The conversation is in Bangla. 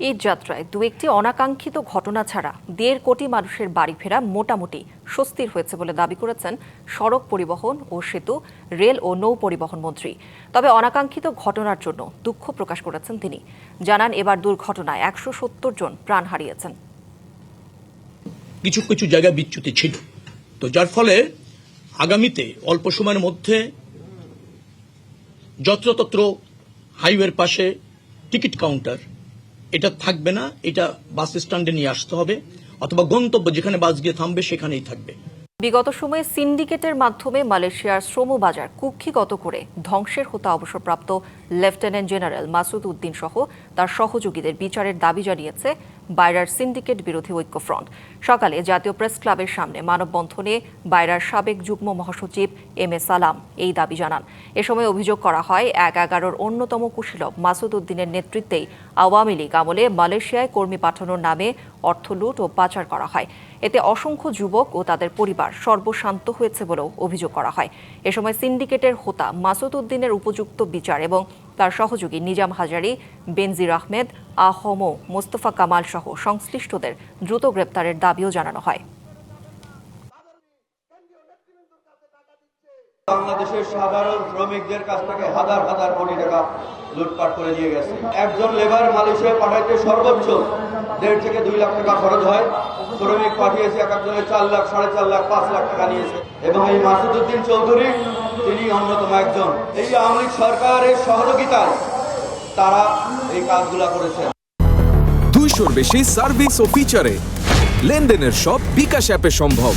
ঈদ যাত্রায় দু একটি অনাকাঙ্ক্ষিত ঘটনা ছাড়া ১.৫ কোটি মানুষের বাড়ি ফেরা মোটামুটি স্বস্তির হয়েছে বলে দাবি করেছেন সড়ক পরিবহন ও সেতু, রেল ও নৌ পরিবহন মন্ত্রী। তবে অনাকাঙ্ক্ষিত ঘটনার জন্য দুঃখ প্রকাশ করেছেন তিনি। জানান, এবার দুর্ঘটনায় ১৭০ জন প্রাণ হারিয়েছেন। কিছু কিছু জায়গায় বিচ্যুতি ছিল, তো যার ফলে আগামীতে অল্প সময়ের মধ্যে যত্রতত্র হাইওয়ের পাশে টিকিট কাউন্টার এটা থাকবে না, এটা বাস স্ট্যান্ডে নিয়ে আসতে হবে, অথবা গন্তব্য যেখানে বাস গিয়ে থামবে সেখানেই থাকবে। বিগত সময়ে সিন্ডিকেটের মাধ্যমে মালয়েশিয়ার শ্রমবাজার কুক্ষিগত করে ধ্বংসের হতে অবসরপ্রাপ্ত লেফটেন্যান্ট জেনারেল মাসুদ উদ্দিন সহ তার সহযোগীদের বিচারের দাবি জানিয়েছে বায়রার সিন্ডিকেট বিরোধী ঐক্যফ্রন্ট। সকালে জাতীয় প্রেস ক্লাবের সামনে মানববন্ধনে বায়রার সাবেক যুগ্ম মহাসচিব এম এ সালাম এই দাবি জানান। এ সময় অভিযোগ করা হয়, ১/১১-র অন্যতম কুশীলব মাসুদ উদ্দিনের নেতৃত্বেই আওয়ামী লীগ আমলে মালয়েশিয়ায় কর্মী পাঠানোর নামে অর্থ লুট ও পাচার করা হয়। এতে অসংখ্য যুবক ও তাদের পরিবার সর্বশান্ত হয়েছে বলেও অভিযোগ করা হয়। এ সময় সিন্ডিকেটের হোতা মাসুদ উদ্দিনের উপযুক্ত বিচার এবং তার সহযোগী নিজাম হাজারি, বেনজির আহমেদ, আহম, মোস্তফা কামাল সহ সংশ্লিষ্টদের দ্রুত গ্রেপ্তারের দাবিও জানানো হয়। বাংলাদেশের সাধারণ শ্রমিকদের কাছ থেকে হাজার হাজার কোটি টাকা লুটপাট করে নিয়ে গেছে। একজন লেবার মালয়েশিয়া পাঠাইতে সর্বোচ্চ ১.৫ থেকে ২ লাখ টাকা খরচ হয়। শ্রমিক পাঠিয়েছে এক একজনের ৪ লাখ, ৪.৫ লাখ, ৫ লাখ টাকা নিয়েছে। এবং এই মাসুদ উদ্দিন চৌধুরী তিনি অন্যতম একজন। এই আওয়ামী লীগ সরকারের সহযোগিতায় তারা এই কাজগুলা করেছে। ২০০-র বেশি সার্ভিস ও ফিচারে লেনদেনের সব বিকাশ অ্যাপে সম্ভব।